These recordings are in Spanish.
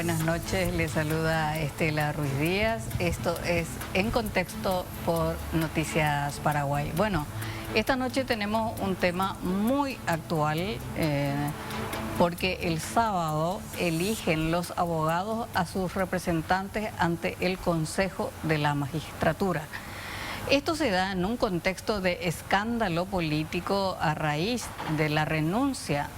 buenas noches. Les saluda Estela Ruiz Díaz. Esto es En Contexto por Noticias Paraguay. Bueno, esta noche tenemos un tema muy actual porque el sábado eligen los abogados a sus representantes ante el Consejo de la Magistratura. Esto se da en un contexto de escándalo político a raíz de la renuncia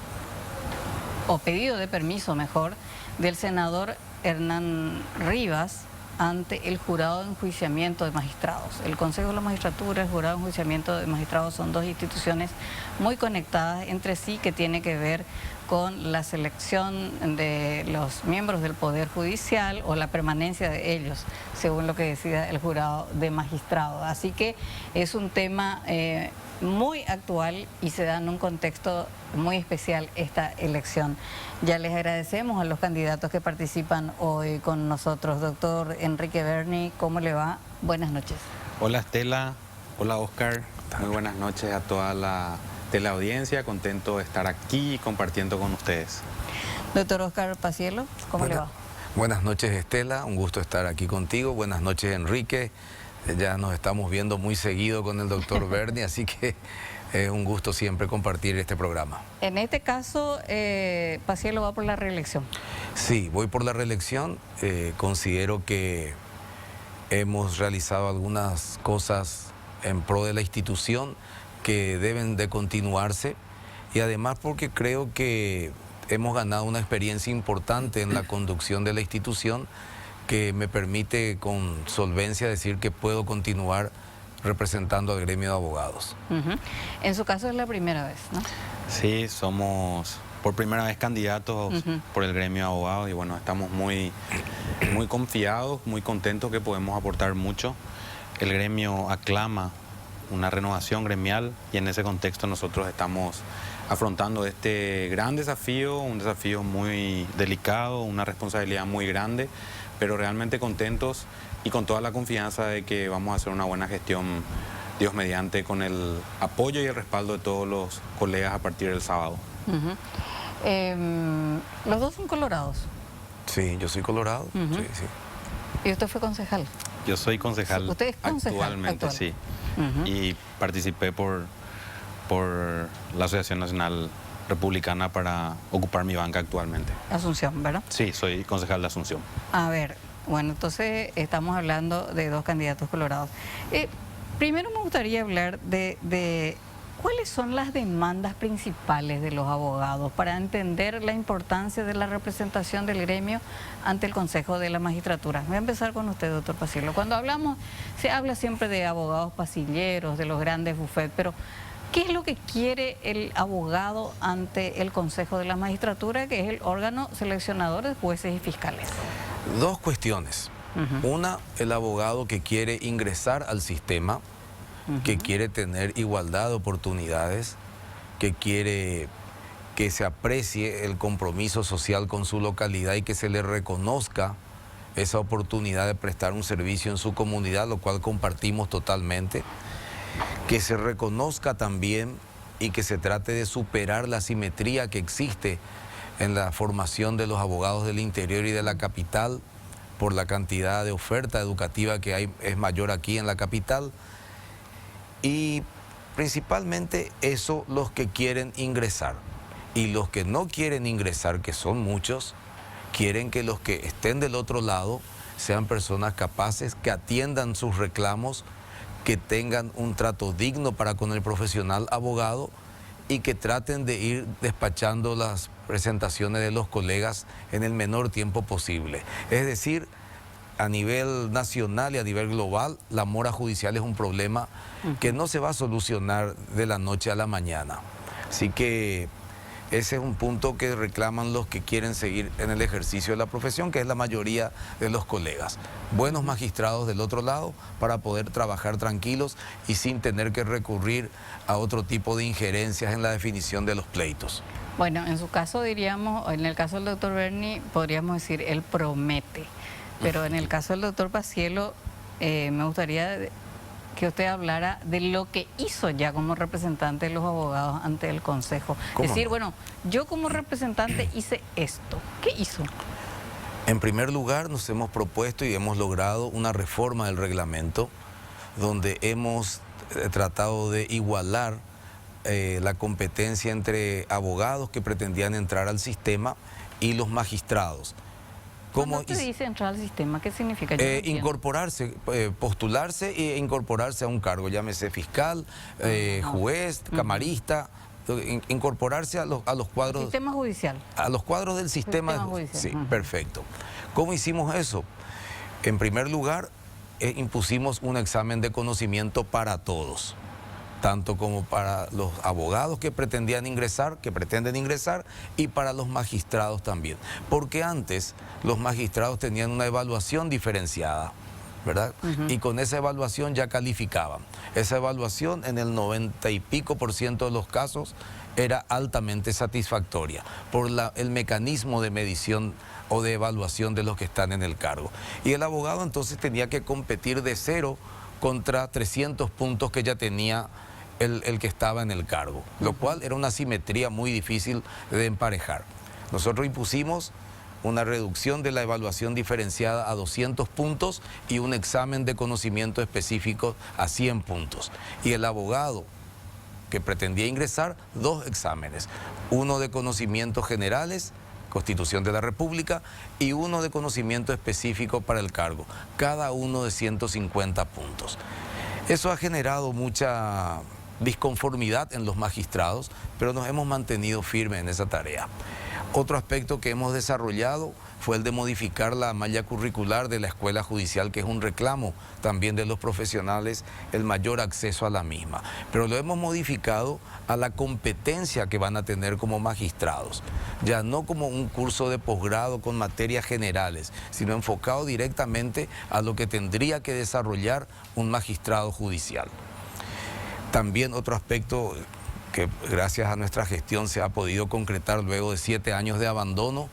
o pedido de permiso, mejor, del senador Hernán Rivas ante el jurado de enjuiciamiento de magistrados. El Consejo de la Magistratura, el jurado de enjuiciamiento de magistrados son dos instituciones muy conectadas entre sí que tiene que ver con la selección de los miembros del Poder Judicial o la permanencia de ellos, según lo que decida el jurado de magistrados. Así que es un tema muy actual y se da en un contexto muy especial esta elección. Ya les agradecemos a los candidatos que participan hoy con nosotros. Doctor Enrique Berni, ¿cómo le va? Buenas noches. Hola Estela, hola Oscar, muy buenas noches a toda la teleaudiencia, contento de estar aquí compartiendo con ustedes. Doctor Oscar Pacielo, ¿cómo le va? Buenas noches Estela, un gusto estar aquí contigo. Buenas noches Enrique, ya nos estamos viendo muy seguido con el doctor Berni, así que es un gusto siempre compartir este programa. En este caso, Pacielo va por la reelección. Sí, voy por la reelección. Considero que hemos realizado algunas cosas en pro de la institución que deben de continuarse y además porque creo que hemos ganado una experiencia importante en la conducción de la institución que me permite con solvencia decir que puedo continuar representando al gremio de abogados. En su caso es la primera vez, ¿no? Sí, somos por primera vez candidatos por el gremio de abogados y bueno, estamos muy confiados, muy contentos que podemos aportar mucho. El gremio aclama una renovación gremial y en ese contexto nosotros estamos afrontando este gran desafío, un desafío muy delicado, una responsabilidad muy grande, pero realmente contentos y con toda la confianza de que vamos a hacer una buena gestión, Dios mediante, con el apoyo y el respaldo de todos los colegas a partir del sábado. Los dos son colorados. Sí, yo soy colorado. Sí, sí. ¿Y usted fue concejal? Yo soy concejal, ¿Usted es concejal actualmente, sí. Y participé por la Asociación Nacional Republicana para ocupar mi banca actualmente. Asunción, ¿verdad? Sí, soy concejal de Asunción. A ver, bueno, entonces estamos hablando de dos candidatos colorados. Primero me gustaría hablar de cuáles son las demandas principales de los abogados para entender la importancia de la representación del gremio ante el Consejo de la Magistratura. Voy a empezar con usted, doctor Pacielo. Cuando hablamos, se habla siempre de abogados pasilleros, de los grandes bufetes, pero ¿qué es lo que quiere el abogado ante el Consejo de la Magistratura, que es el órgano seleccionador de jueces y fiscales? Dos cuestiones. Una, el abogado que quiere ingresar al sistema, que quiere tener igualdad de oportunidades, que quiere que se aprecie el compromiso social con su localidad y que se le reconozca esa oportunidad de prestar un servicio en su comunidad, lo cual compartimos totalmente. Que se reconozca también y que se trate de superar la asimetría que existe en la formación de los abogados del interior y de la capital por la cantidad de oferta educativa que hay, es mayor aquí en la capital. Y principalmente eso los que quieren ingresar. Y los que no quieren ingresar, que son muchos, quieren que los que estén del otro lado sean personas capaces, que atiendan sus reclamos, que tengan un trato digno para con el profesional abogado y que traten de ir despachando las presentaciones de los colegas en el menor tiempo posible. Es decir, a nivel nacional y a nivel global, la mora judicial es un problema que no se va a solucionar de la noche a la mañana. Así que ese es un punto que reclaman los que quieren seguir en el ejercicio de la profesión, que es la mayoría de los colegas. Buenos magistrados del otro lado para poder trabajar tranquilos y sin tener que recurrir a otro tipo de injerencias en la definición de los pleitos. Bueno, en su caso diríamos, en el caso del doctor Berni, podríamos decir, él promete. Pero en el caso del doctor Pacielo, me gustaría que usted hablara de lo que hizo ya como representante de los abogados ante el Consejo. Es decir, bueno, yo como representante hice esto. ¿Qué hizo? En primer lugar, nos hemos propuesto y hemos logrado una reforma del reglamento donde hemos tratado de igualar la competencia entre abogados que pretendían entrar al sistema y los magistrados. ¿Cómo te dice entrar al sistema? ¿Qué significa? Yo no entiendo. Incorporarse, postularse e incorporarse a un cargo, llámese fiscal, juez, camarista, incorporarse a los cuadros... Sistema judicial. A los cuadros del sistema judicial. Sí, perfecto. ¿Cómo hicimos eso? En primer lugar, impusimos un examen de conocimiento para todos, tanto como para los abogados que pretendían ingresar, que pretenden ingresar, y para los magistrados también. Porque antes los magistrados tenían una evaluación diferenciada, ¿verdad? Y con esa evaluación ya calificaban. Esa evaluación en el 90 y pico % de los casos era altamente satisfactoria por el mecanismo de medición o de evaluación de los que están en el cargo. Y el abogado entonces tenía que competir de cero contra 300 puntos que ya tenía el que estaba en el cargo, lo cual era una simetría muy difícil de emparejar. Nosotros impusimos una reducción de la evaluación diferenciada a 200 puntos y un examen de conocimiento específico a 100 puntos. Y el abogado que pretendía ingresar, 2 exámenes, uno de conocimientos generales, Constitución de la República, y uno de conocimiento específico para el cargo, cada uno de 150 puntos. Eso ha generado mucha disconformidad en los magistrados, pero nos hemos mantenido firmes en esa tarea. Otro aspecto que hemos desarrollado fue el de modificar la malla curricular de la escuela judicial, que es un reclamo también de los profesionales, el mayor acceso a la misma. Pero lo hemos modificado a la competencia que van a tener como magistrados, ya no como un curso de posgrado con materias generales, sino enfocado directamente a lo que tendría que desarrollar un magistrado judicial. También otro aspecto que gracias a nuestra gestión se ha podido concretar luego de 7 años de abandono,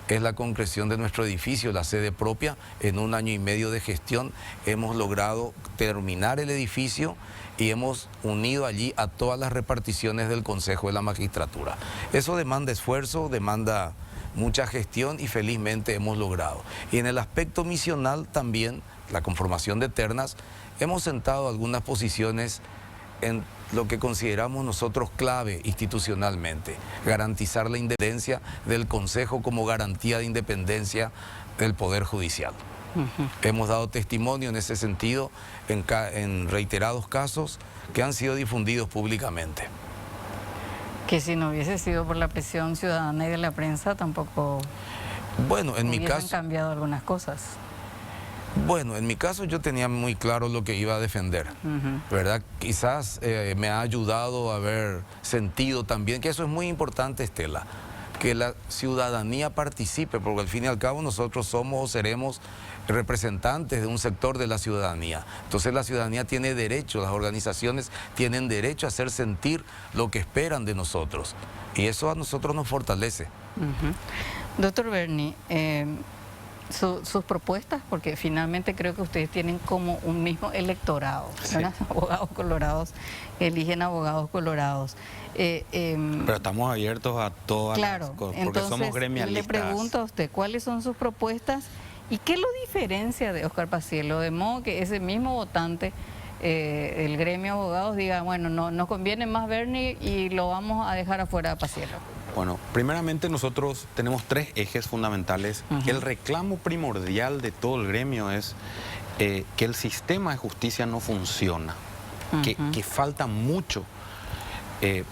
es la concreción de nuestro edificio, la sede propia. En 1 año y medio de gestión hemos logrado terminar el edificio y hemos unido allí a todas las reparticiones del Consejo de la Magistratura. Eso demanda esfuerzo, demanda mucha gestión y felizmente hemos logrado. Y en el aspecto misional también, la conformación de ternas, hemos sentado algunas posiciones en lo que consideramos nosotros clave institucionalmente, garantizar la independencia del Consejo como garantía de independencia del Poder Judicial. Hemos dado testimonio en ese sentido en reiterados casos que han sido difundidos públicamente. Que si no hubiese sido por la presión ciudadana y de la prensa tampoco hubiesen cambiado algunas cosas. Bueno, en mi caso yo tenía muy claro lo que iba a defender, ¿verdad? Quizás me ha ayudado a haber sentido también, que eso es muy importante, Estela, que la ciudadanía participe, porque al fin y al cabo nosotros somos o seremos representantes de un sector de la ciudadanía. Entonces la ciudadanía tiene derecho, las organizaciones tienen derecho a hacer sentir lo que esperan de nosotros, y eso a nosotros nos fortalece. Doctor Berni, sus propuestas, porque finalmente creo que ustedes tienen como un mismo electorado, sí. Abogados colorados eligen abogados colorados. Pero estamos abiertos a todas las cosas, porque entonces, somos gremialistas. Le pregunto a usted, ¿cuáles son sus propuestas y qué lo diferencia de Óscar Paciello? De modo que ese mismo votante, el gremio de abogados, diga, bueno, no nos conviene más Berni y lo vamos a dejar afuera de Paciello. Bueno, primeramente nosotros tenemos 3 ejes fundamentales. El reclamo primordial de todo el gremio es que el sistema de justicia no funciona, que falta mucho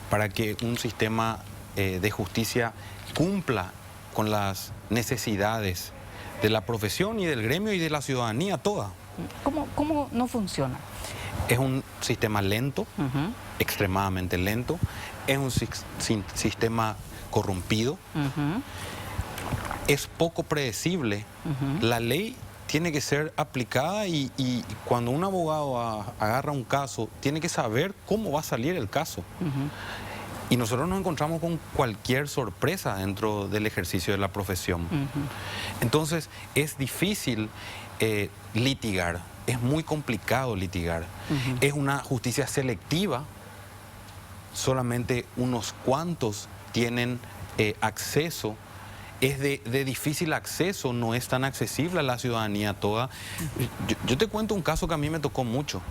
para que un sistema de justicia cumpla con las necesidades de la profesión y del gremio y de la ciudadanía toda. ¿Cómo no funciona? Es un sistema lento, extremadamente lento, es un sistema corrompido, es poco predecible. La ley tiene que ser aplicada y cuando un abogado agarra un caso, tiene que saber cómo va a salir el caso. Y nosotros nos encontramos con cualquier sorpresa dentro del ejercicio de la profesión. Entonces, es difícil litigar, es muy complicado litigar. Es una justicia selectiva, solamente unos cuantos tienen acceso es de difícil acceso, no es tan accesible a la ciudadanía toda. Yo te cuento un caso que a mí me tocó mucho.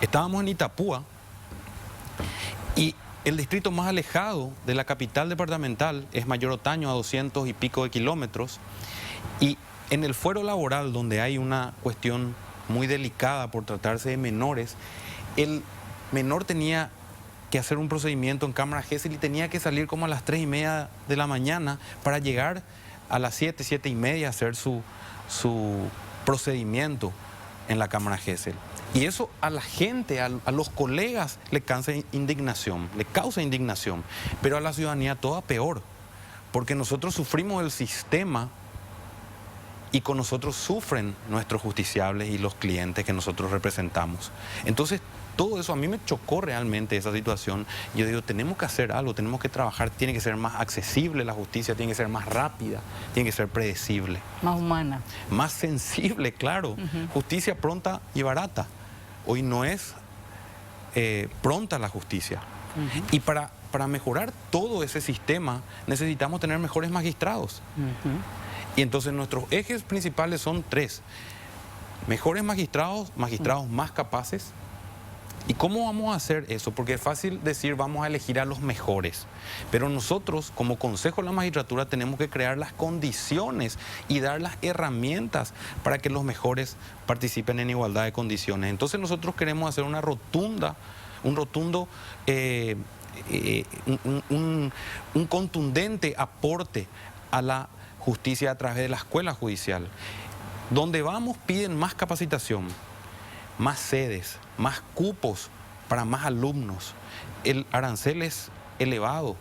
Estábamos en Itapúa y el distrito más alejado de la capital departamental es Mayor Otaño, a 200 y pico de kilómetros. Y en el fuero laboral, donde hay una cuestión muy delicada por tratarse de menores, el menor tenía que hacer un procedimiento en cámara GESEL y tenía que salir como a las 3:30 de la mañana para llegar a las 7, 7:30 a hacer su procedimiento en la cámara GESEL. Y eso a la gente, a los colegas, le causa indignación, pero a la ciudadanía toda peor, porque nosotros sufrimos el sistema y con nosotros sufren nuestros justiciables y los clientes que nosotros representamos. Entonces, todo eso a mí me chocó realmente esa situación. Yo digo, tenemos que hacer algo, tenemos que trabajar, tiene que ser más accesible la justicia, tiene que ser más rápida, tiene que ser predecible. Más humana. Más sensible, claro. Justicia pronta y barata. Hoy no es pronta la justicia. Y para mejorar todo ese sistema necesitamos tener mejores magistrados. Y entonces nuestros ejes principales son 3. Mejores magistrados, magistrados más capaces. ¿Y cómo vamos a hacer eso? Porque es fácil decir vamos a elegir a los mejores, pero nosotros como Consejo de la Magistratura tenemos que crear las condiciones y dar las herramientas para que los mejores participen en igualdad de condiciones. Entonces nosotros queremos hacer un contundente aporte a la justicia a través de la escuela judicial. Donde vamos piden más capacitación, más sedes, más cupos para más alumnos. El arancel es elevado.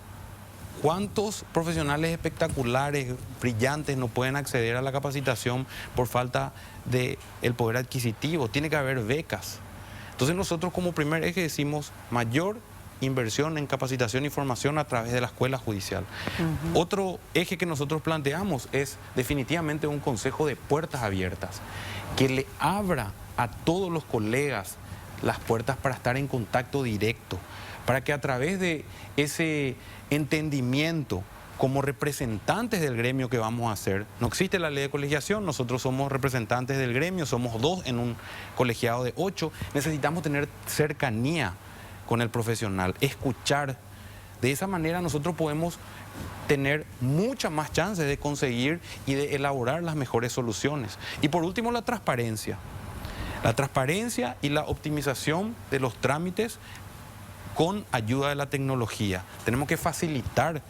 ¿Cuántos profesionales espectaculares, brillantes, no pueden acceder a la capacitación por falta del poder adquisitivo? Tiene que haber becas. Entonces nosotros como primer eje decimos mayor inversión en capacitación y formación a través de la escuela judicial. Otro eje que nosotros planteamos es definitivamente un consejo de puertas abiertas, que le abra a todos los colegas las puertas para estar en contacto directo, para que a través de ese entendimiento como representantes del gremio que vamos a hacer, no existe la ley de colegiación, nosotros somos representantes del gremio, somos 2 en un colegiado de 8, necesitamos tener cercanía con el profesional, escuchar. De esa manera nosotros podemos tener muchas más chances de conseguir y de elaborar las mejores soluciones. Y por último, la transparencia. La transparencia y la optimización de los trámites con ayuda de la tecnología. Tenemos que facilitar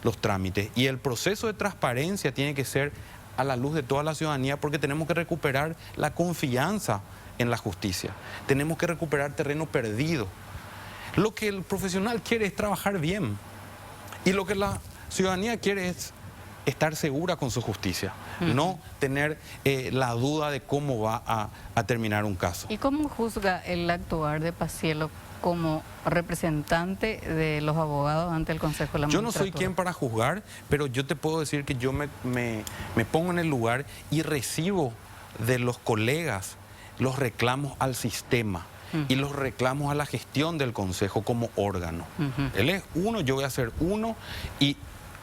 los trámites y el proceso de transparencia tiene que ser a la luz de toda la ciudadanía porque tenemos que recuperar la confianza en la justicia. Tenemos que recuperar terreno perdido. Lo que el profesional quiere es trabajar bien y lo que la ciudadanía quiere es estar segura con su justicia, no tener la duda de cómo va a terminar un caso. ¿Y cómo juzga el actuar de Paciello como representante de los abogados ante el Consejo de la Magistratura? Yo no soy quien para juzgar, pero yo te puedo decir que yo me pongo en el lugar y recibo de los colegas los reclamos al sistema y los reclamos a la gestión del Consejo como órgano. Él es uno, yo voy a ser uno y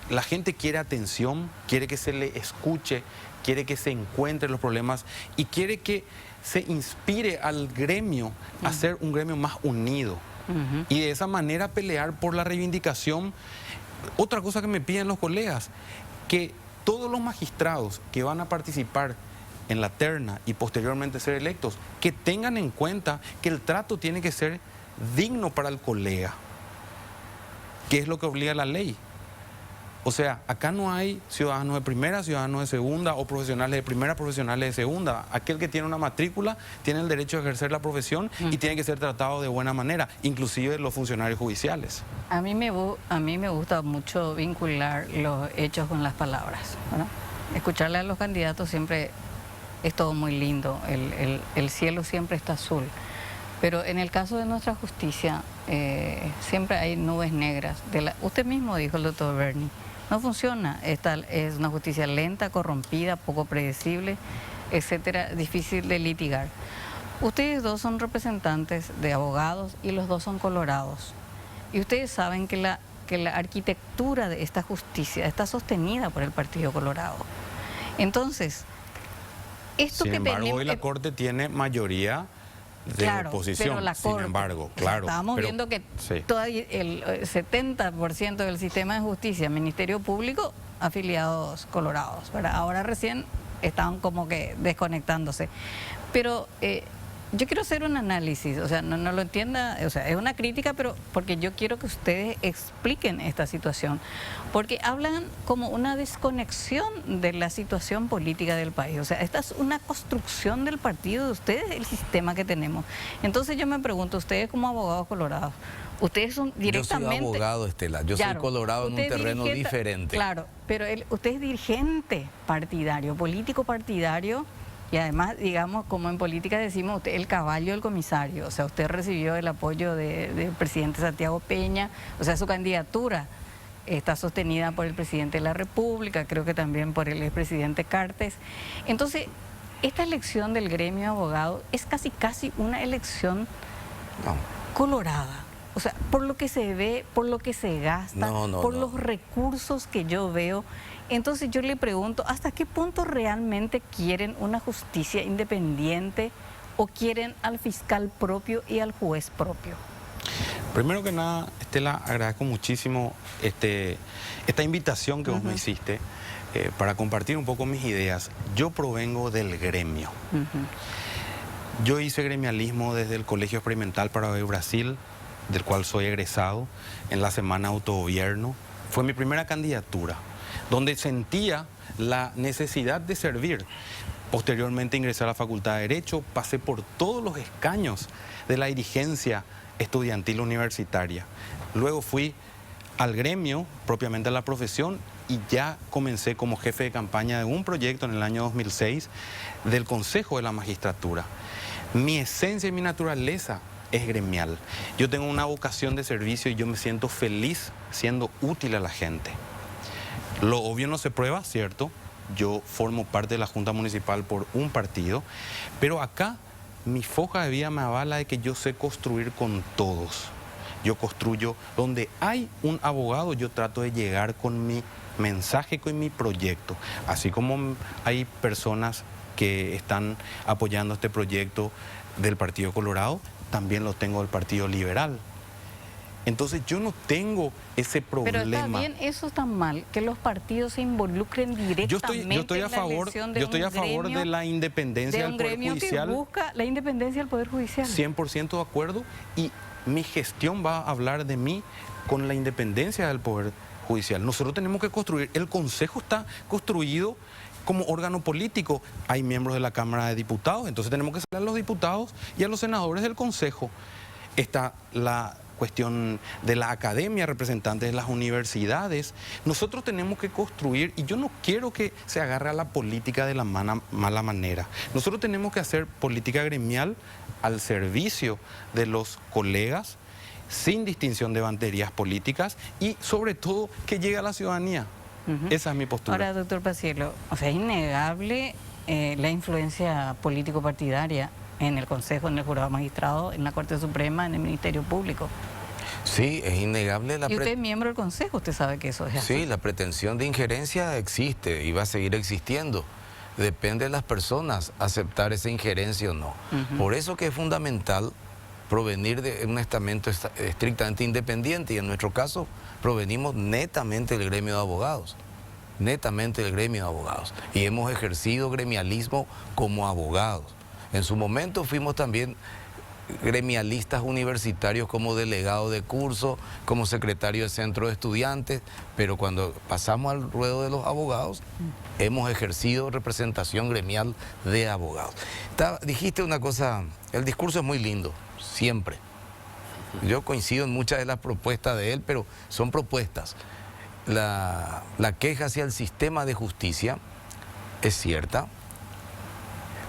la gente quiere atención, quiere que se le escuche, quiere que se encuentren los problemas y quiere que se inspire al gremio a ser un gremio más unido y de esa manera pelear por la reivindicación. Otra cosa que me piden los colegas, que todos los magistrados que van a participar en la terna y posteriormente ser electos, que tengan en cuenta que el trato tiene que ser digno para el colega, que es lo que obliga la ley. O sea, acá no hay ciudadanos de primera, ciudadanos de segunda o profesionales de primera, profesionales de segunda. Aquel que tiene una matrícula tiene el derecho a ejercer la profesión y tiene que ser tratado de buena manera, inclusive los funcionarios judiciales. A mí me gusta mucho vincular los hechos con las palabras, ¿verdad? Escucharle a los candidatos siempre es todo muy lindo, el cielo siempre está azul. Pero en el caso de nuestra justicia, siempre hay nubes negras. Usted mismo dijo, el doctor Berni, no funciona. Esta es una justicia lenta, corrompida, poco predecible, etcétera, difícil de litigar. Ustedes dos son representantes de abogados y los dos son colorados. Y ustedes saben que la que la arquitectura de esta justicia está sostenida por el Partido Colorado. Entonces, esto sin que embargo, tenemos... hoy la Corte tiene mayoría de Claro, oposición, pero la sin Corte, embargo, o sea, claro. estábamos pero- viendo que sí. el 70% del sistema de justicia, Ministerio Público, afiliados colorados, ¿verdad? Ahora recién están como que desconectándose. Pero yo quiero hacer un análisis, o sea, no lo entienda, o sea, es una crítica, pero porque yo quiero que ustedes expliquen esta situación, porque hablan como una desconexión de la situación política del país, o sea, esta es una construcción del partido de ustedes, el sistema que tenemos. Entonces yo me pregunto, ustedes como abogados colorados, ustedes son directamente... Yo soy abogado, Estela, yo Claro, soy colorado en un usted es terreno dirigente, diferente. Claro, pero usted es dirigente partidario, político partidario, y además, digamos, como en política decimos, usted el caballo del comisario, o sea, usted recibió el apoyo del presidente Santiago Peña, o sea, su candidatura está sostenida por el presidente de la República, creo que también por el expresidente Cartes. Entonces, esta elección del gremio de abogados es casi una elección No. colorada. O sea, por lo que se ve, por lo que se gasta, por los recursos que yo veo. Entonces yo le pregunto, ¿hasta qué punto realmente quieren una justicia independiente o quieren al fiscal propio y al juez propio? Primero que nada, Estela, agradezco muchísimo esta invitación que vos me hiciste para compartir un poco mis ideas. Yo provengo del gremio. Yo hice gremialismo desde el Colegio Experimental Paraguay-Brasil, del cual soy egresado, en la Semana de Autogobierno. Fue mi primera candidatura, donde sentía la necesidad de servir. Posteriormente ingresé a la Facultad de Derecho, pasé por todos los escaños de la dirigencia estudiantil universitaria. Luego fui al gremio, propiamente a la profesión, y ya comencé como jefe de campaña de un proyecto en el año 2006 del Consejo de la Magistratura. Mi esencia y mi naturaleza es gremial. Yo tengo una vocación de servicio y yo me siento feliz siendo útil a la gente. Lo obvio no se prueba, ¿cierto? Yo formo parte de la Junta Municipal por un partido, pero acá mi foja de vida me avala de que yo sé construir con todos. Yo construyo donde hay un abogado, yo trato de llegar con mi mensaje, con mi proyecto. Así como hay personas que están apoyando este proyecto del Partido Colorado, también lo tengo del Partido Liberal. Entonces yo no tengo ese problema. Pero está bien, eso está mal, que los partidos se involucren directamente yo estoy a en la favor, elección de yo estoy un a favor gremio, de la independencia del Poder Judicial. Que busca la independencia del Poder Judicial. 100% de acuerdo, y mi gestión va a hablar de mí con la independencia del Poder Judicial. Nosotros tenemos que construir, el Consejo está construido como órgano político. Hay miembros de la Cámara de Diputados, entonces tenemos que salir a los diputados y a los senadores del Consejo. Está la cuestión de la academia, representantes de las universidades. Nosotros tenemos que construir, y yo no quiero que se agarre a la política de la mala manera. Nosotros tenemos que hacer política gremial al servicio de los colegas, sin distinción de banderías políticas, y sobre todo que llegue a la ciudadanía. Esa es mi postura. Ahora, doctor Paciello, o sea, es innegable la influencia político-partidaria en el Consejo, en el Jurado Magistrado, en la Corte Suprema, en el Ministerio Público. Sí, es innegable Y usted es miembro del Consejo, usted sabe que eso es así. Sí, la pretensión de injerencia existe y va a seguir existiendo. Depende de las personas aceptar esa injerencia o no. Por eso que es fundamental provenir de un estamento estrictamente independiente, y en nuestro caso provenimos netamente del gremio de abogados. Netamente del gremio de abogados. Y hemos ejercido gremialismo como abogados. En su momento fuimos también gremialistas universitarios como delegado de curso, como secretario de centro de estudiantes, pero cuando pasamos al ruedo de los abogados, hemos ejercido representación gremial de abogados. Dijiste una cosa, el discurso es muy lindo, siempre. Yo coincido en muchas de las propuestas de él, pero son propuestas. La queja hacia el sistema de justicia es cierta,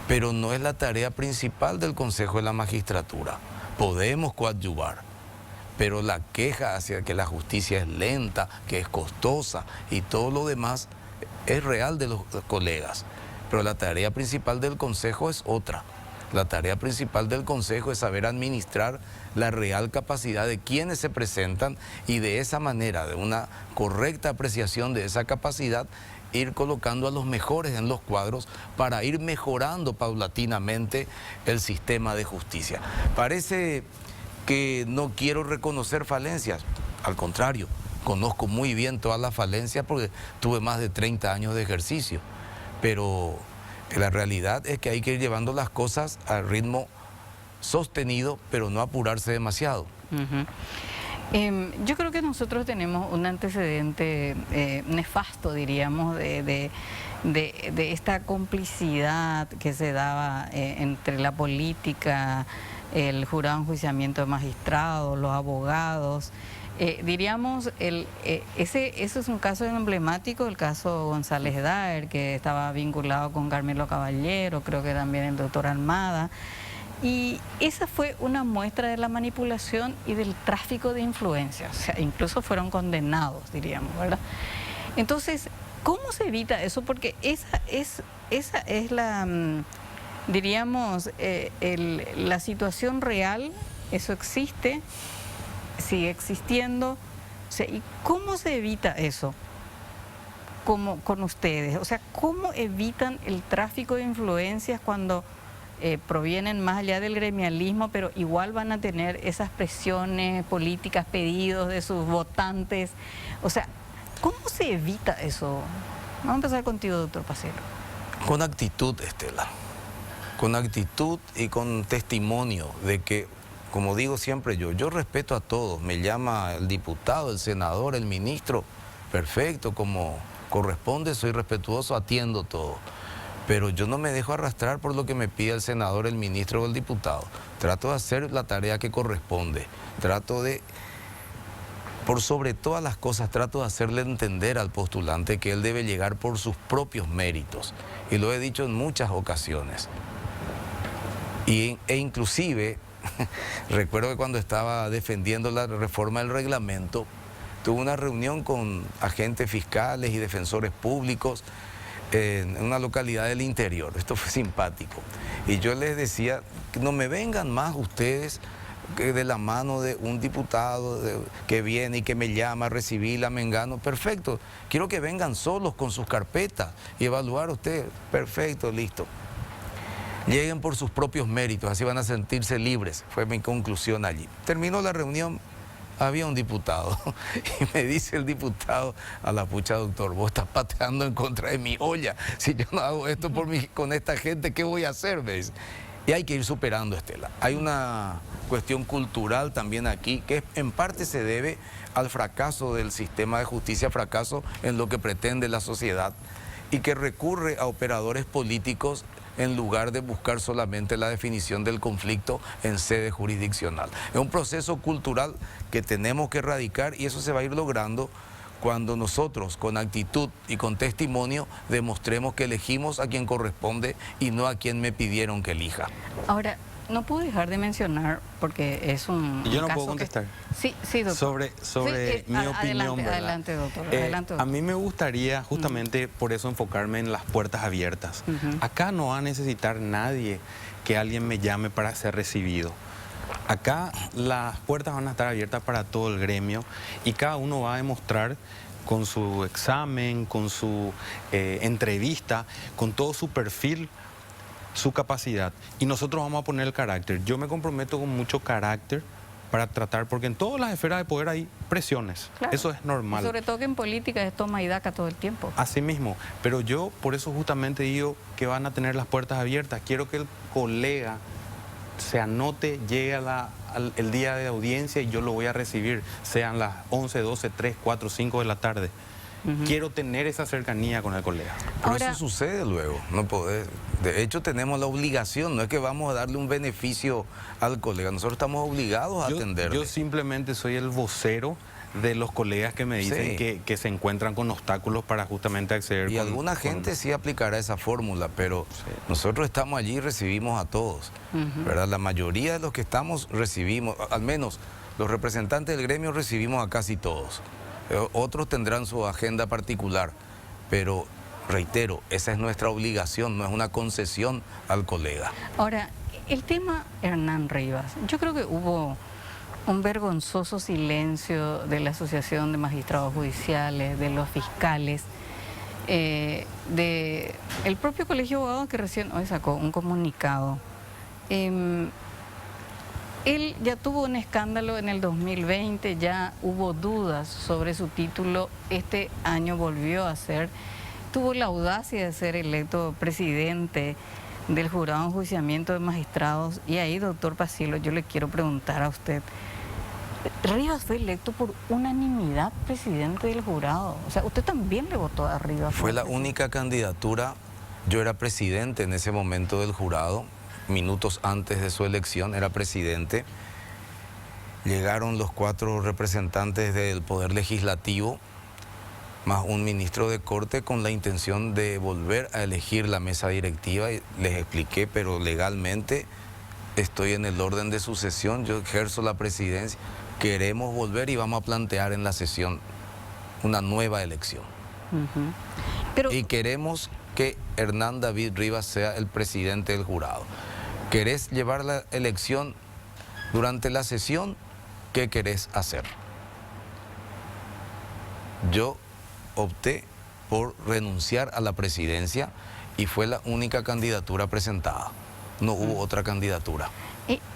pero no es la tarea principal del Consejo de la Magistratura. Podemos coadyuvar, pero la queja hacia que la justicia es lenta, que es costosa y todo lo demás es real de los colegas. Pero la tarea principal del Consejo es otra. La tarea principal del Consejo es saber administrar la real capacidad de quienes se presentan y de esa manera, de una correcta apreciación de esa capacidad, ir colocando a los mejores en los cuadros para ir mejorando paulatinamente el sistema de justicia. Parece que no quiero reconocer falencias, al contrario, conozco muy bien todas las falencias porque tuve más de 30 años de ejercicio, pero la realidad es que hay que ir llevando las cosas al ritmo sostenido, pero no apurarse demasiado. Yo creo que nosotros tenemos un antecedente nefasto, diríamos, de esta complicidad que se daba entre la política, el jurado de enjuiciamiento de magistrados, los abogados. Diríamos, ese es un caso emblemático, el caso González Daer, que estaba vinculado con Carmelo Caballero, creo que también el doctor Almada. Y esa fue una muestra de la manipulación y del tráfico de influencias, o sea, incluso fueron condenados, diríamos, ¿verdad? Entonces, ¿cómo se evita eso? Porque esa es la, diríamos, la situación real, eso existe, sigue existiendo, o sea, ¿y cómo se evita eso? Como con ustedes, o sea, ¿cómo evitan el tráfico de influencias cuando provienen más allá del gremialismo, pero igual van a tener esas presiones políticas, pedidos de sus votantes? O sea, ¿cómo se evita eso? Vamos a empezar contigo, doctor Pacero. Con actitud, Estela, con actitud y con testimonio de que, como digo siempre yo respeto a todos, me llama el diputado, el senador, el ministro, perfecto, como corresponde, soy respetuoso, atiendo todo. Pero yo no me dejo arrastrar por lo que me pide el senador, el ministro o el diputado. Trato de hacer la tarea que corresponde. Trato de, por sobre todas las cosas, trato de hacerle entender al postulante que él debe llegar por sus propios méritos. Y lo he dicho en muchas ocasiones. E inclusive, recuerdo que cuando estaba defendiendo la reforma del reglamento, tuve una reunión con agentes fiscales y defensores públicos en una localidad del interior. Esto fue simpático. Y yo les decía, que no me vengan más ustedes de la mano de un diputado que viene y que me llama a recibir a Mengano. Perfecto, quiero que vengan solos con sus carpetas y evaluar ustedes. Perfecto, listo. Lleguen por sus propios méritos, así van a sentirse libres. Fue mi conclusión allí. Terminó la reunión. Había un diputado y me dice el diputado: a la pucha, doctor, vos estás pateando en contra de mi olla. Si yo no hago esto con esta gente, ¿qué voy a hacer? Me dice. Y hay que ir superando, Estela. Hay una cuestión cultural también aquí que en parte se debe al fracaso del sistema de justicia, fracaso en lo que pretende la sociedad, y que recurre a operadores políticos en lugar de buscar solamente la definición del conflicto en sede jurisdiccional. Es un proceso cultural que tenemos que erradicar, y eso se va a ir logrando cuando nosotros, con actitud y con testimonio, demostremos que elegimos a quien corresponde y no a quien me pidieron que elija. Ahora, no puedo dejar de mencionar, porque es un Yo no caso puedo contestar. Sí, doctor. Sobre mi opinión, ¿verdad? Adelante, doctor. Adelante, doctor. A mí me gustaría justamente por eso enfocarme en las puertas abiertas. Acá no va a necesitar nadie que alguien me llame para ser recibido. Acá las puertas van a estar abiertas para todo el gremio y cada uno va a demostrar con su examen, con su entrevista, con todo su perfil, su capacidad. Y nosotros vamos a poner el carácter. Yo me comprometo con mucho carácter para tratar, porque en todas las esferas de poder hay presiones. Claro. Eso es normal. Y sobre todo que en política es toma y daca todo el tiempo. Así mismo. Pero yo por eso justamente digo que van a tener las puertas abiertas. Quiero que el colega se anote, llegue el día de audiencia y yo lo voy a recibir, sean las 11, 12, 3, 4, 5 de la tarde. Quiero tener esa cercanía con el colega. Pero ahora, eso sucede luego, no podés. De hecho, tenemos la obligación, no es que vamos a darle un beneficio al colega, nosotros estamos obligados a atenderle. Yo simplemente soy el vocero de los colegas que me dicen que se encuentran con obstáculos para justamente acceder. Y alguna gente sí aplicará esa fórmula, pero nosotros estamos allí y recibimos a todos, ¿verdad? La mayoría de los que estamos recibimos, al menos los representantes del gremio recibimos a casi todos. Otros tendrán su agenda particular, pero reitero, esa es nuestra obligación, no es una concesión al colega. Ahora, el tema Hernán Rivas, yo creo que hubo un vergonzoso silencio de la Asociación de Magistrados Judiciales, de los fiscales, de el propio Colegio de Abogados, que recién hoy sacó un comunicado. Él ya tuvo un escándalo en el 2020, ya hubo dudas sobre su título, este año volvió a ser, tuvo la audacia de ser electo presidente del Jurado de Enjuiciamiento de Magistrados. Y ahí, doctor Paciello, yo le quiero preguntar a usted, Rivas fue electo por unanimidad presidente del jurado, o sea, usted también le votó a Rivas. Fue la única candidatura, yo era presidente en ese momento del jurado, minutos antes de su elección era presidente, llegaron los 4 representantes del Poder Legislativo, más un ministro de Corte, con la intención de volver a elegir la mesa directiva, y les expliqué, pero legalmente estoy en el orden de sucesión, yo ejerzo la presidencia, queremos volver y vamos a plantear en la sesión una nueva elección. Pero, y queremos que Hernán David Rivas sea el presidente del jurado. ¿Querés llevar la elección durante la sesión? ¿Qué querés hacer? Yo opté por renunciar a la presidencia y fue la única candidatura presentada. No hubo otra candidatura.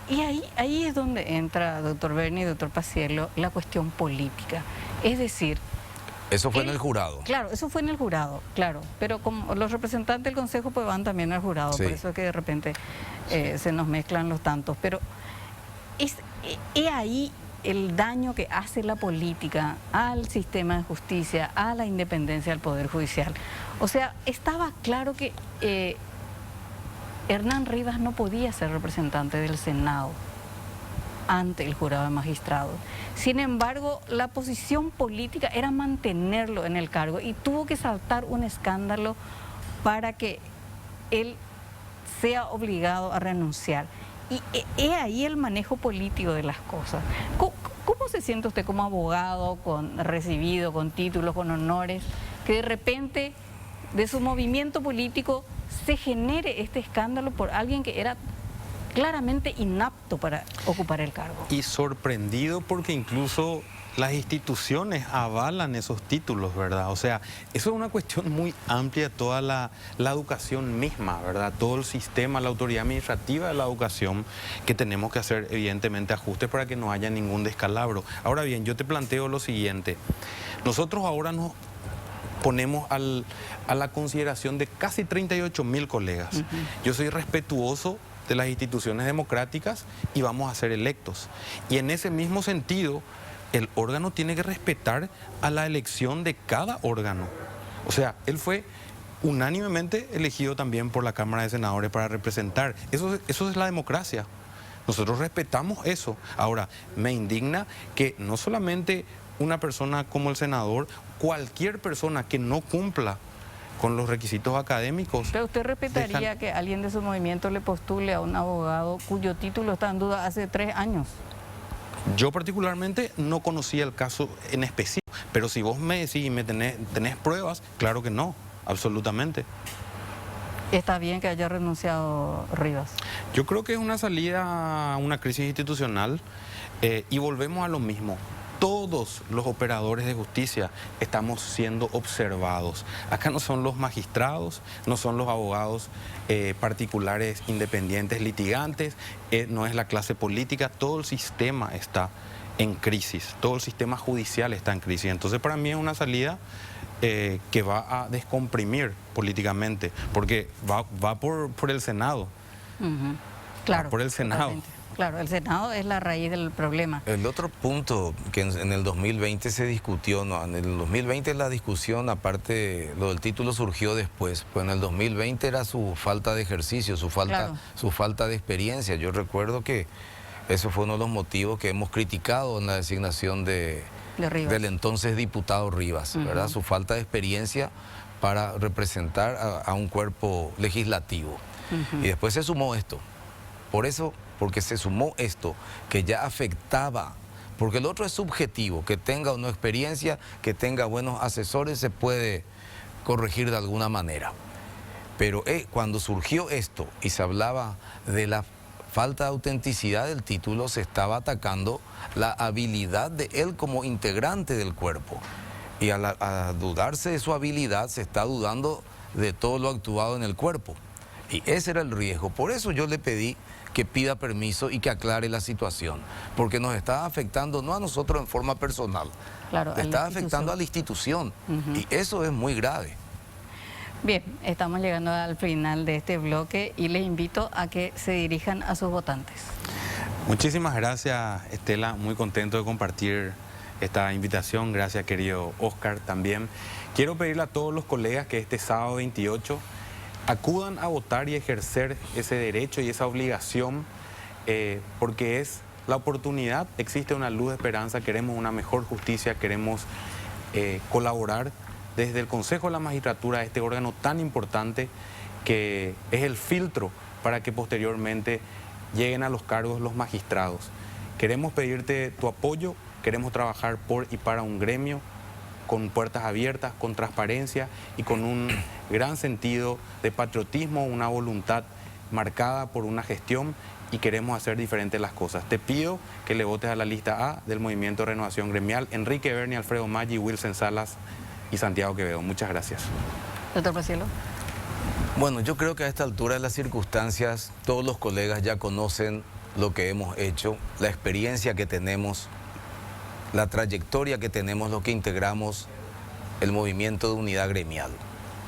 Y ahí es donde entra, doctor Berni, doctor Paciello, la cuestión política. Es decir... Eso fue en el jurado. Claro, eso fue en el jurado, claro. Pero como los representantes del Consejo pues van también al jurado, sí. Por eso es que de repente se nos mezclan los tantos. Pero es ahí el daño que hace la política al sistema de justicia, a la independencia del Poder Judicial. O sea, estaba claro que Hernán Rivas no podía ser representante del Senado ante el jurado de magistrados. Sin embargo, la posición política era mantenerlo en el cargo y tuvo que saltar un escándalo para que él sea obligado a renunciar. Y es ahí el manejo político de las cosas. ¿Cómo se siente usted como abogado, recibido, con títulos, con honores, que de repente de su movimiento político se genere este escándalo por alguien que era claramente inapto para ocupar el cargo? Y sorprendido porque incluso las instituciones avalan esos títulos, ¿verdad? O sea, eso es una cuestión muy amplia, toda la educación misma, ¿verdad? Todo el sistema, la autoridad administrativa de la educación, que tenemos que hacer evidentemente ajustes para que no haya ningún descalabro. Ahora bien, yo te planteo lo siguiente. Nosotros ahora nos ponemos a la consideración de casi 38.000 colegas. Yo soy respetuoso de las instituciones democráticas y vamos a ser electos. Y en ese mismo sentido, el órgano tiene que respetar a la elección de cada órgano. O sea, él fue unánimemente elegido también por la Cámara de Senadores para representar. Eso es la democracia. Nosotros respetamos eso. Ahora, me indigna que no solamente una persona como el senador, cualquier persona que no cumpla con los requisitos académicos. ¿Pero usted respetaría que alguien de su movimiento le postule a un abogado cuyo título está en duda hace 3 años? Yo particularmente no conocía el caso en específico, pero si vos me decís y me tenés pruebas, claro que no, absolutamente. ¿Está bien que haya renunciado Rivas? Yo creo que es una salida a una crisis institucional y volvemos a lo mismo. Todos los operadores de justicia estamos siendo observados. Acá no son los magistrados, no son los abogados particulares, independientes, litigantes, no es la clase política, todo el sistema está en crisis, todo el sistema judicial está en crisis. Entonces para mí es una salida que va a descomprimir políticamente, porque va por el Senado. Claro, va por el Senado. Totalmente. Claro, el Senado es la raíz del problema. El otro punto que en el 2020 se discutió, no, en el 2020 la discusión, aparte lo del título surgió después, pues en el 2020 era su falta de ejercicio, su falta de experiencia. Yo recuerdo que eso fue uno de los motivos que hemos criticado en la designación del entonces diputado Rivas, ¿verdad? Su falta de experiencia para representar a un cuerpo legislativo. Y después se sumó esto. Porque se sumó esto, que ya afectaba, porque el otro es subjetivo, que tenga o no experiencia, que tenga buenos asesores, se puede corregir de alguna manera. Pero cuando surgió esto y se hablaba de la falta de autenticidad del título se estaba atacando la habilidad de él como integrante del cuerpo. Y a dudarse de su habilidad se está dudando de todo lo actuado en el cuerpo. Y ese era el riesgo. Por eso yo le pedí que pida permiso y que aclare la situación. Porque nos está afectando no a nosotros en forma personal, claro, está afectando a la institución. Y eso es muy grave. Bien, estamos llegando al final de este bloque y les invito a que se dirijan a sus votantes. Muchísimas gracias, Estela. Muy contento de compartir esta invitación. Gracias, querido Oscar, también. Quiero pedirle a todos los colegas que este sábado 28 acudan a votar y ejercer ese derecho y esa obligación, porque es la oportunidad, existe una luz de esperanza, queremos una mejor justicia, queremos colaborar desde el Consejo de la Magistratura, este órgano tan importante que es el filtro para que posteriormente lleguen a los cargos los magistrados. Queremos pedirte tu apoyo, queremos trabajar por y para un gremio con puertas abiertas, con transparencia y con un gran sentido de patriotismo, una voluntad marcada por una gestión, y queremos hacer diferentes las cosas. Te pido que le votes a la lista A del Movimiento de Renovación Gremial, Enrique Berni, Alfredo Maggi, Wilson Salas y Santiago Quevedo. Muchas gracias. Doctor Paciello. Bueno, yo creo que a esta altura de las circunstancias todos los colegas ya conocen lo que hemos hecho, la experiencia que tenemos, la trayectoria que tenemos, lo que integramos el movimiento de unidad gremial.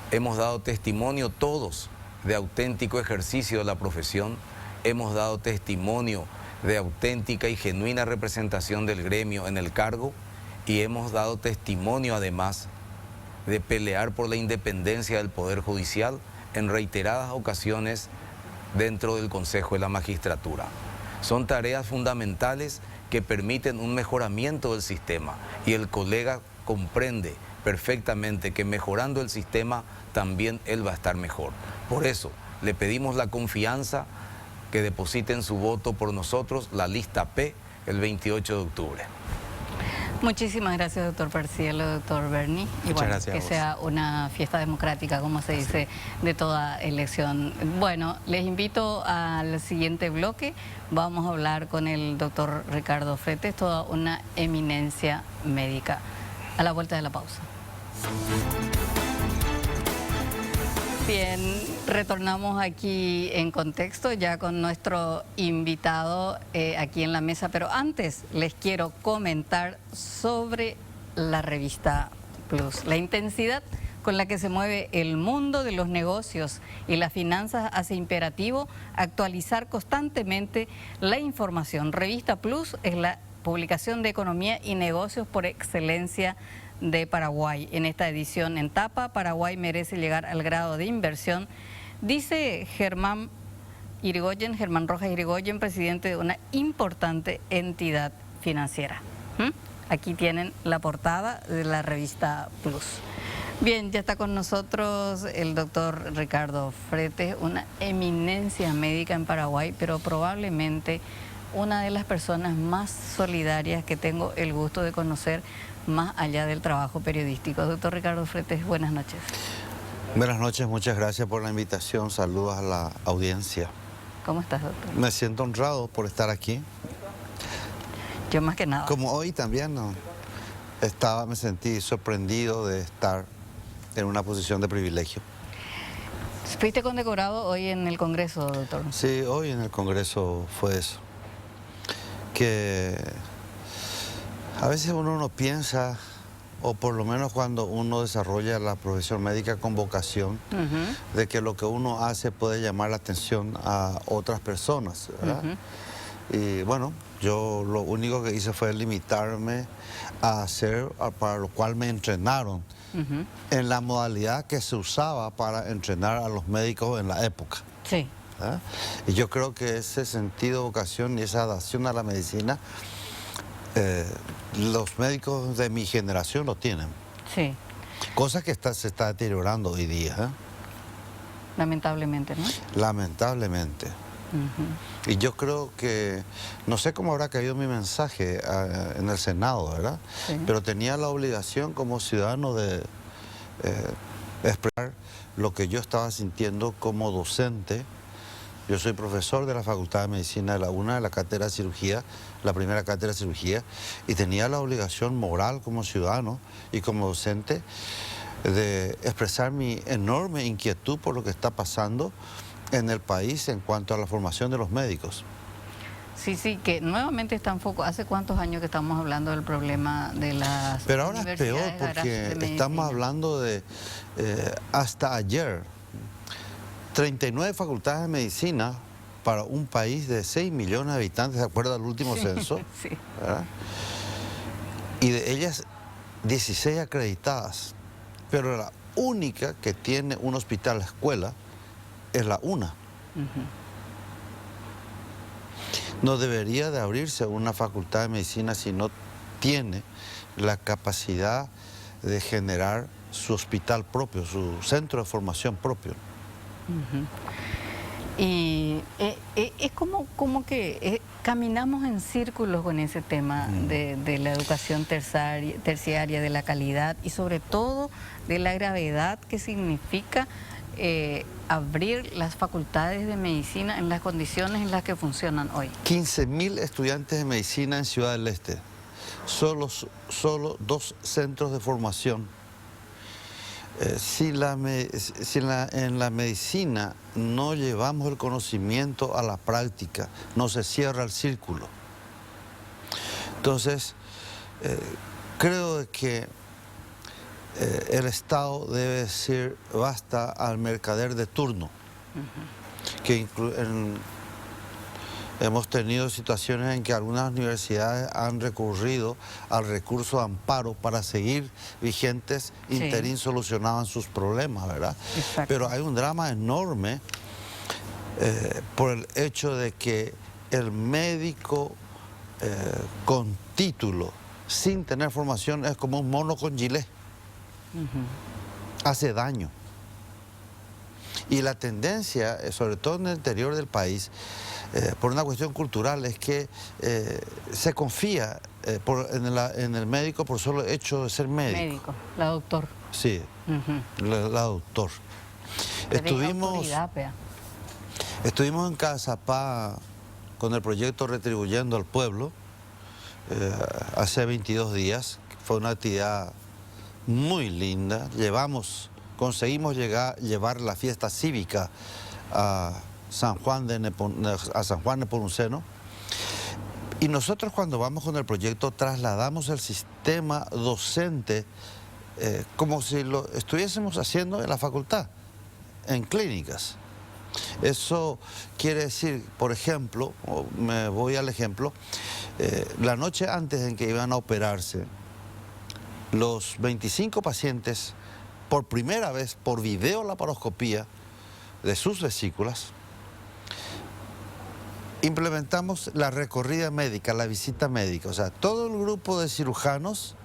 Hemos dado testimonio todos de auténtico ejercicio de la profesión, hemos dado testimonio de auténtica y genuina representación del gremio en el cargo y hemos dado testimonio además de pelear por la independencia del Poder Judicial en reiteradas ocasiones dentro del Consejo de la Magistratura. Son tareas fundamentales que permiten un mejoramiento del sistema y el colega comprende perfectamente que mejorando el sistema también él va a estar mejor. Por eso le pedimos la confianza que depositen su voto por nosotros, la lista P, el 28 de octubre. Muchísimas gracias, doctor Paciello, doctor Berni. Y Muchas gracias que sea una fiesta democrática, como se dice, de toda elección. Bueno, les invito al siguiente bloque. Vamos a hablar con el doctor Ricardo Fretes, toda una eminencia médica. A la vuelta de la pausa. Bien, retornamos aquí en contexto ya con nuestro invitado aquí en la mesa, pero antes les quiero comentar sobre la revista Plus. La intensidad con la que se mueve el mundo de los negocios y las finanzas hace imperativo actualizar constantemente la información. Revista Plus es la publicación de economía y negocios por excelencia de Paraguay. En esta edición en tapa, Paraguay merece llegar al grado de inversión, dice Germán Rojas Irigoyen, presidente de una importante entidad financiera. Aquí tienen la portada de la revista Plus. Bien, ya está con nosotros el doctor Ricardo Fretes, una eminencia médica en Paraguay, pero probablemente una de las personas más solidarias que tengo el gusto de conocer más allá del trabajo periodístico. Doctor Ricardo Fretes, buenas noches. Buenas noches, muchas gracias por la invitación. Saludos a la audiencia. ¿Cómo estás, doctor? Me siento honrado por estar aquí. Yo más que nada. Como hoy también, ¿no? Me sentí sorprendido de estar en una posición de privilegio. ¿Fuiste condecorado hoy en el Congreso, doctor? Sí, hoy en el Congreso fue eso. Que a veces uno no piensa, o por lo menos cuando uno desarrolla la profesión médica con vocación, de que lo que uno hace puede llamar la atención a otras personas, ¿verdad? Y bueno, yo lo único que hice fue limitarme a hacer para lo cual me entrenaron en la modalidad que se usaba para entrenar a los médicos en la época. Sí. ¿Ah? Y yo creo que ese sentido de vocación y esa adaptación a la medicina, los médicos de mi generación lo tienen. Sí. Cosa que se está deteriorando hoy día. Lamentablemente, ¿no? Lamentablemente. Y yo creo que, no sé cómo habrá caído mi mensaje en el Senado, ¿verdad? Sí. Pero tenía la obligación como ciudadano de expresar lo que yo estaba sintiendo como docente Yo soy profesor de la Facultad de Medicina de la UNA, de la cátedra de cirugía, la primera cátedra de cirugía, y tenía la obligación moral como ciudadano y como docente de expresar mi enorme inquietud por lo que está pasando en el país en cuanto a la formación de los médicos. Sí, sí, que nuevamente está en foco. ¿Hace cuántos años que estamos hablando del problema de las Pero ahora es peor porque estamos hablando de, hasta ayer, 39 facultades de medicina para un país de 6 millones de habitantes, de acuerdo al último censo, sí. ¿verdad? Y de ellas 16 acreditadas, pero la única que tiene un hospital escuela es la UNA. No debería de abrirse una facultad de medicina si no tiene la capacidad de generar su hospital propio, su centro de formación propio. Y es como que caminamos en círculos con ese tema de la educación terciaria, de la calidad y sobre todo de la gravedad que significa abrir las facultades de medicina en las condiciones en las que funcionan hoy. 15.000 estudiantes de medicina en Ciudad del Este, solo 2 centros de formación. Si en la medicina no llevamos el conocimiento a la práctica, no se cierra el círculo. Entonces, creo que el Estado debe decir basta al mercader de turno, que hemos tenido situaciones en que algunas universidades han recurrido al recurso de amparo para seguir vigentes, interín solucionaban sus problemas, ¿verdad? Exacto. Pero hay un drama enorme por el hecho de que el médico con título, sin tener formación, es como un mono con gilet. Hace daño. Y la tendencia, sobre todo en el interior del país, por una cuestión cultural, es que se confía en el médico por solo hecho de ser médico. Médico, la doctor. Sí, la doctor. Estuvimos en Cazapá con el proyecto Retribuyendo al Pueblo hace 22 días. Fue una actividad muy linda. Conseguimos llevar la fiesta cívica a San Juan Nepomuceno. Y nosotros cuando vamos con el proyecto trasladamos el sistema docente como si lo estuviésemos haciendo en la facultad, en clínicas. Eso quiere decir, por ejemplo, me voy al ejemplo, la noche antes en que iban a operarse, los 25 pacientes, por primera vez, por videolaparoscopía de sus vesículas, implementamos la recorrida médica, la visita médica. O sea, todo el grupo de cirujanos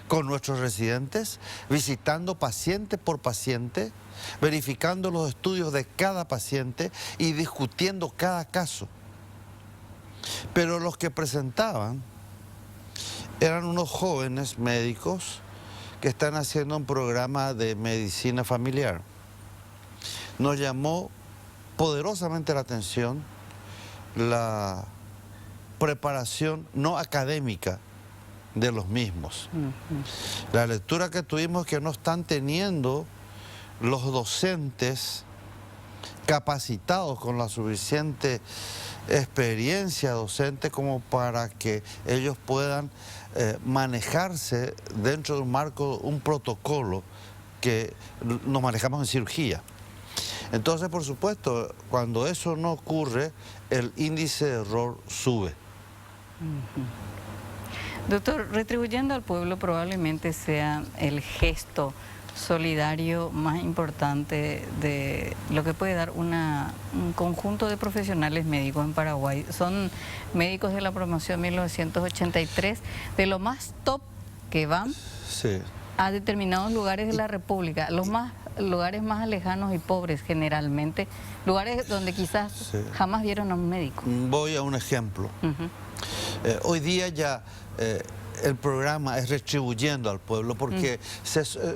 con nuestros residentes, visitando paciente por paciente, verificando los estudios de cada paciente y discutiendo cada caso. Pero los que presentaban eran unos jóvenes médicos que están haciendo un programa de medicina familiar. Nos llamó poderosamente la atención la preparación no académica de los mismos. La lectura que tuvimos es que no están teniendo los docentes capacitados con la suficiente experiencia docente como para que ellos puedan manejarse dentro de un marco, un protocolo que nos manejamos en cirugía. Entonces, por supuesto, cuando eso no ocurre, el índice de error sube. Doctor, Retribuyendo al Pueblo probablemente sea el gesto solidario más importante de lo que puede dar un conjunto de profesionales médicos en Paraguay. Son médicos de la promoción 1983, de lo más top que van a determinados lugares de la República, los lugares más alejanos y pobres generalmente, lugares donde quizás jamás vieron a un médico. Voy a un ejemplo. Hoy día ya el programa es retribuyendo al pueblo, porque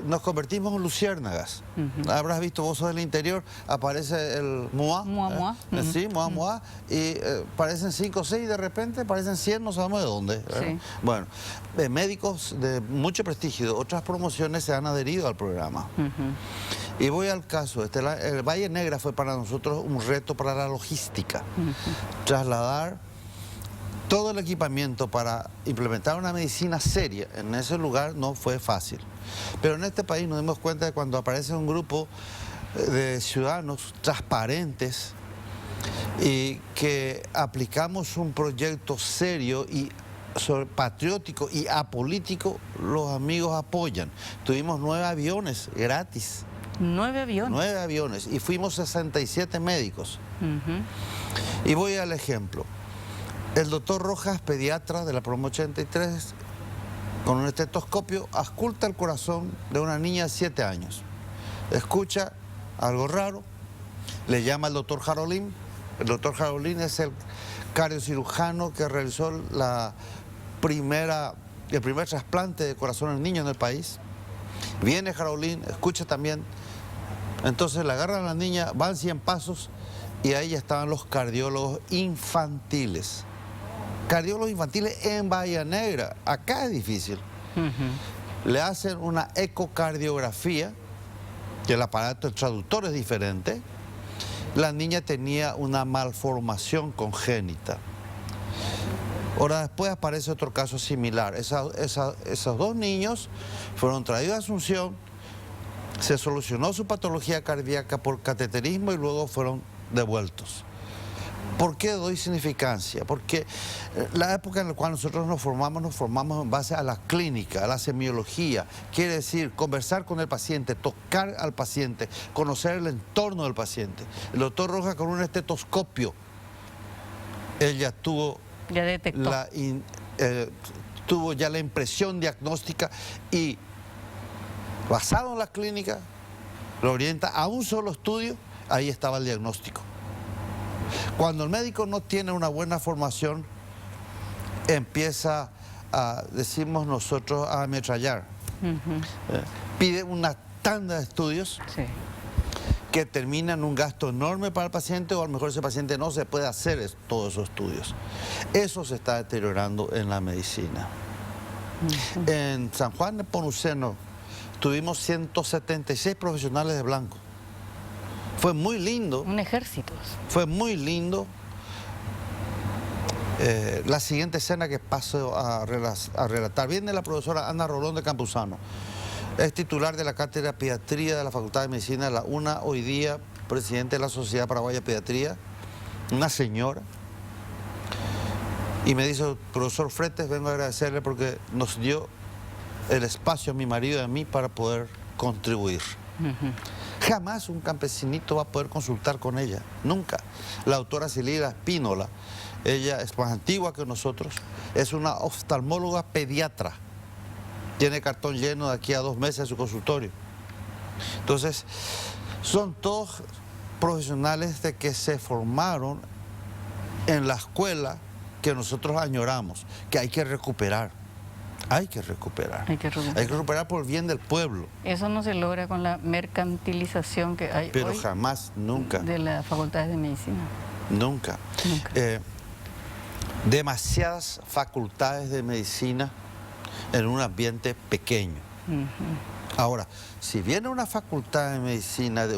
nos convertimos en luciérnagas. Habrás visto, vos sos del interior, aparece el MUA. Mua. Sí, MUA, y parecen 5 o 6 y de repente parecen 100, no sabemos de dónde. Sí. Bueno, médicos de mucho prestigio, otras promociones se han adherido al programa. Y voy al caso, el Valle Negra fue para nosotros un reto para la logística. Trasladar todo el equipamiento para implementar una medicina seria en ese lugar no fue fácil. Pero en este país nos dimos cuenta de cuando aparece un grupo de ciudadanos transparentes y que aplicamos un proyecto serio y patriótico y apolítico, los amigos apoyan. Tuvimos 9 aviones gratis. 9 aviones. 9 aviones y fuimos 67 médicos. Y voy al ejemplo. El doctor Rojas, pediatra de la promo 83, con un estetoscopio, ausculta el corazón de una niña de 7 años. Escucha algo raro, le llama al doctor Jarolín. El doctor Jarolín es el cardiocirujano que realizó el primer trasplante de corazón en niño en el país. Viene Jarolín, escucha también. Entonces le agarran a la niña, van 100 pasos y ahí estaban los cardiólogos infantiles. Cardiólogos infantiles en Bahía Negra. Acá es difícil. Le hacen una ecocardiografía, que el aparato, el traductor es diferente. La niña tenía una malformación congénita. Ahora después aparece otro caso similar. Esos 2 niños fueron traídos a Asunción, se solucionó su patología cardíaca por cateterismo y luego fueron devueltos. ¿Por qué doy significancia? Porque la época en la cual nosotros nos formamos en base a la clínica, a la semiología. Quiere decir, conversar con el paciente, tocar al paciente, conocer el entorno del paciente. El doctor Rojas con un estetoscopio, ella tuvo, Ya detectó. tuvo ya la impresión diagnóstica y basado en la clínica, lo orienta a un solo estudio, ahí estaba el diagnóstico. Cuando el médico no tiene una buena formación, empieza a, decimos nosotros, a ametrallar. Pide una tanda de estudios que terminan un gasto enorme para el paciente, o a lo mejor ese paciente no se puede hacer todos esos estudios. Eso se está deteriorando en la medicina. En San Juan de Ponuceno tuvimos 176 profesionales de blanco. Fue muy lindo. Un ejército. Fue muy lindo. La siguiente escena que paso a relatar. Viene la profesora Ana Rolón de Campuzano. Es titular de la Cátedra de Pediatría de la Facultad de Medicina de la UNA, hoy día presidente de la Sociedad Paraguaya de Pediatría. Una señora. Y me dice, profesor Fretes, vengo a agradecerle porque nos dio el espacio a mi marido y a mí para poder contribuir. Jamás un campesinito va a poder consultar con ella, nunca. La doctora Silvia Espínola, ella es más antigua que nosotros, es una oftalmóloga pediatra. Tiene cartón lleno de aquí a 2 meses en su consultorio. Entonces, son todos profesionales de que se formaron en la escuela que nosotros añoramos, que hay que recuperar. Hay que recuperar. Hay que recuperar por el bien del pueblo. Eso no se logra con la mercantilización que hay pero hoy jamás, nunca. De las facultades de medicina. Nunca. Demasiadas facultades de medicina en un ambiente pequeño. Ahora, si viene una facultad de medicina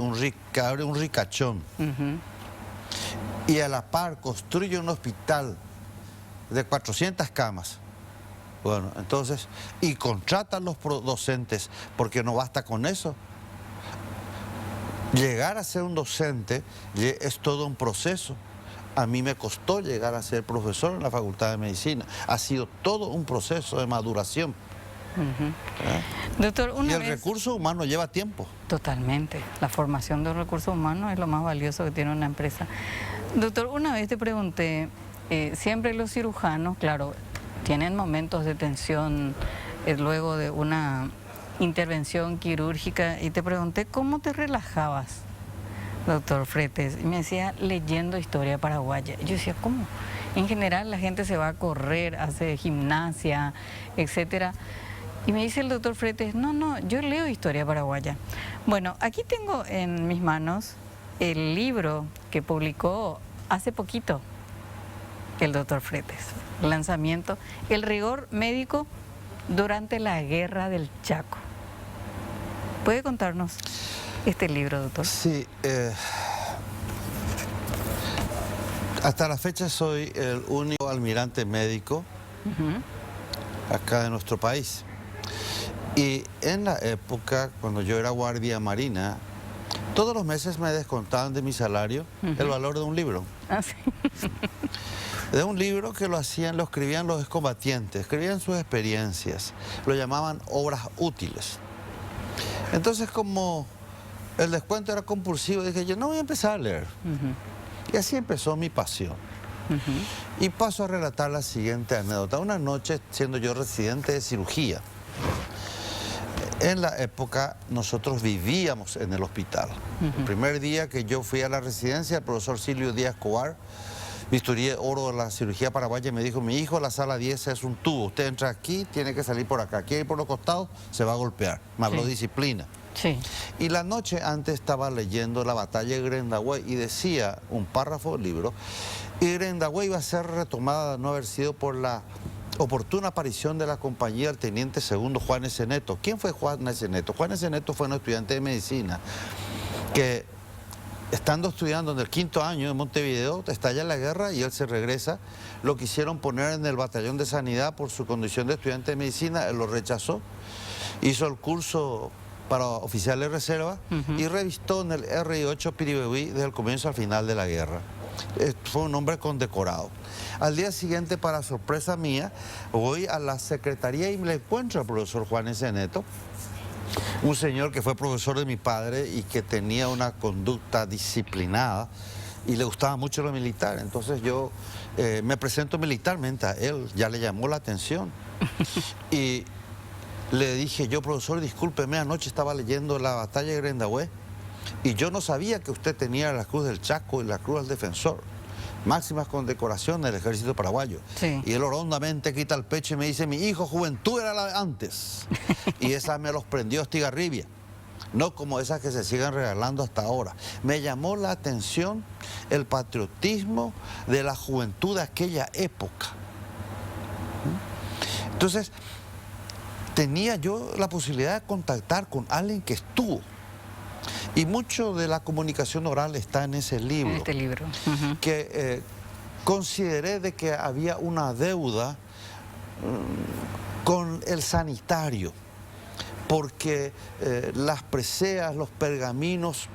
que abre un ricachón y a la par construye un hospital de 400 camas, bueno, entonces, y contratan los docentes, porque no basta con eso. Llegar a ser un docente es todo un proceso. A mí me costó llegar a ser profesor en la Facultad de Medicina. Ha sido todo un proceso de maduración. Doctor, y el recurso humano lleva tiempo. Totalmente. La formación de un recurso humano es lo más valioso que tiene una empresa. Doctor, una vez te pregunté, siempre los cirujanos, claro, tienen momentos de tensión luego de una intervención quirúrgica, y te pregunté cómo te relajabas, doctor Fretes, y me decía leyendo historia paraguaya. Yo decía, ¿cómo? En general la gente se va a correr, hace gimnasia, etcétera. Y me dice el doctor Fretes, no, yo leo historia paraguaya. Bueno, aquí tengo en mis manos el libro que publicó hace poquito el doctor Fretes, lanzamiento, El rigor médico durante la guerra del Chaco. ¿Puede contarnos este libro, doctor? Sí, hasta la fecha soy el único almirante médico acá de nuestro país. Y en la época, cuando yo era guardia marina, todos los meses me descontaban de mi salario el valor de un libro. Ah, sí. De un libro que lo escribían los excombatientes, escribían sus experiencias, lo llamaban obras útiles. Entonces, como el descuento era compulsivo, dije yo, no voy a empezar a leer. Y así empezó mi pasión. Y paso a relatar la siguiente anécdota. Una noche, siendo yo residente de cirugía, en la época nosotros vivíamos en el hospital. El primer día que yo fui a la residencia, el profesor Silvio Díaz Cobar, bisturí de oro de la cirugía paraguaya, me dijo, mi hijo, la sala 10 es un tubo, usted entra aquí, tiene que salir por acá, quiere ir por los costados, se va a golpear. Me habló de disciplina. Sí. Y la noche antes estaba leyendo la batalla de Grendahue y decía un párrafo del libro, y Grendahue iba a ser retomada de no haber sido por la oportuna aparición de la compañía del teniente segundo Juan S. Neto. ¿Quién fue Juan S. Neto? Juan S. Neto fue un estudiante de medicina que, estando estudiando en el 5º año en Montevideo, estalla la guerra y él se regresa. Lo quisieron poner en el batallón de sanidad por su condición de estudiante de medicina, él lo rechazó. Hizo el curso para oficial de reserva y revistó en el RI-8 Piribebuy desde el comienzo al final de la guerra. Fue un hombre condecorado. Al día siguiente, para sorpresa mía, voy a la secretaría y me encuentro al profesor Juan S. Neto, un señor que fue profesor de mi padre y que tenía una conducta disciplinada y le gustaba mucho lo militar. Entonces yo me presento militarmente a él, ya le llamó la atención. Y le dije yo, profesor, discúlpeme, anoche estaba leyendo la batalla de Grendahue y yo no sabía que usted tenía la Cruz del Chaco y la Cruz del Defensor, máximas condecoraciones del ejército paraguayo. Sí. Y él hondamente quita el pecho y me dice, mi hijo, juventud era la de antes. Y esa me los prendió Estigarribia, no como esas que se siguen regalando hasta ahora. Me llamó la atención el patriotismo de la juventud de aquella época. Entonces, tenía yo la posibilidad de contactar con alguien que estuvo. Y mucho de la comunicación oral está en ese libro. En este libro. Que consideré de que había una deuda con el sanitario, porque las preseas, los pergaminos,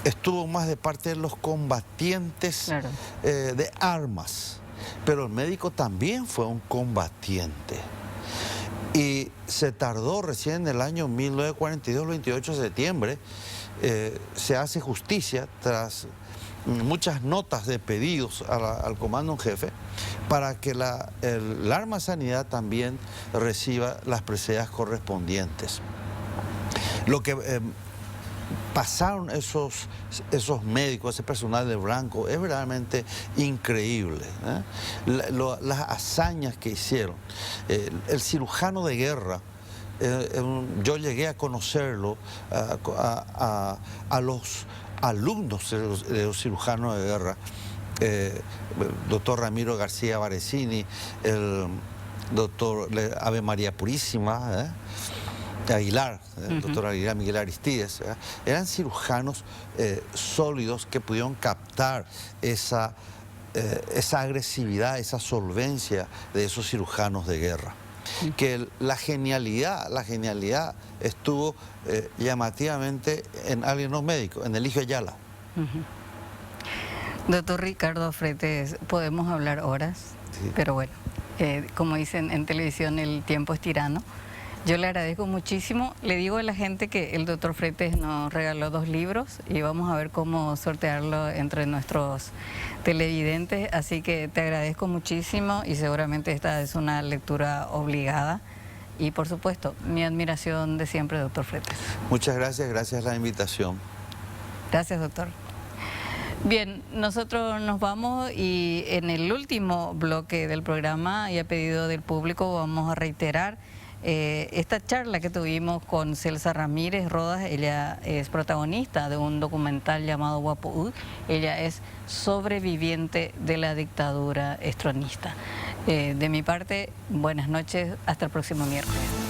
estuvo más de parte de los combatientes, claro, de armas. Pero el médico también fue un combatiente. Y se tardó recién en el año 1942, el 28 de septiembre, se hace justicia tras muchas notas de pedidos al comando en jefe para que el arma sanidad también reciba las preseas correspondientes. Lo que pasaron esos médicos, ese personal de blanco, es verdaderamente increíble, las hazañas que hicieron. El cirujano de guerra, yo llegué a conocerlo, a los alumnos de los cirujanos de guerra, el doctor Ramiro García Varesini, el doctor Ave María Purísima, Aguilar, el doctor Aguilar, Miguel Aristides, eran cirujanos sólidos que pudieron captar esa agresividad, esa solvencia de esos cirujanos de guerra. Que la genialidad estuvo llamativamente en alguien no médico, en Eligio Ayala. Doctor Ricardo Fretes, podemos hablar horas, sí, pero bueno, como dicen en televisión, el tiempo es tirano. Yo le agradezco muchísimo. Le digo a la gente que el doctor Fretes nos regaló 2 libros y vamos a ver cómo sortearlo entre nuestros televidentes. Así que te agradezco muchísimo y seguramente esta es una lectura obligada. Y por supuesto, mi admiración de siempre, doctor Fretes. Muchas gracias, gracias a la invitación. Gracias, doctor. Bien, nosotros nos vamos y en el último bloque del programa y a pedido del público vamos a reiterar esta charla que tuvimos con Celsa Ramírez Rodas. Ella es protagonista de un documental llamado Guapu'ú. Ella es sobreviviente de la dictadura estronista. De mi parte, buenas noches, hasta el próximo miércoles.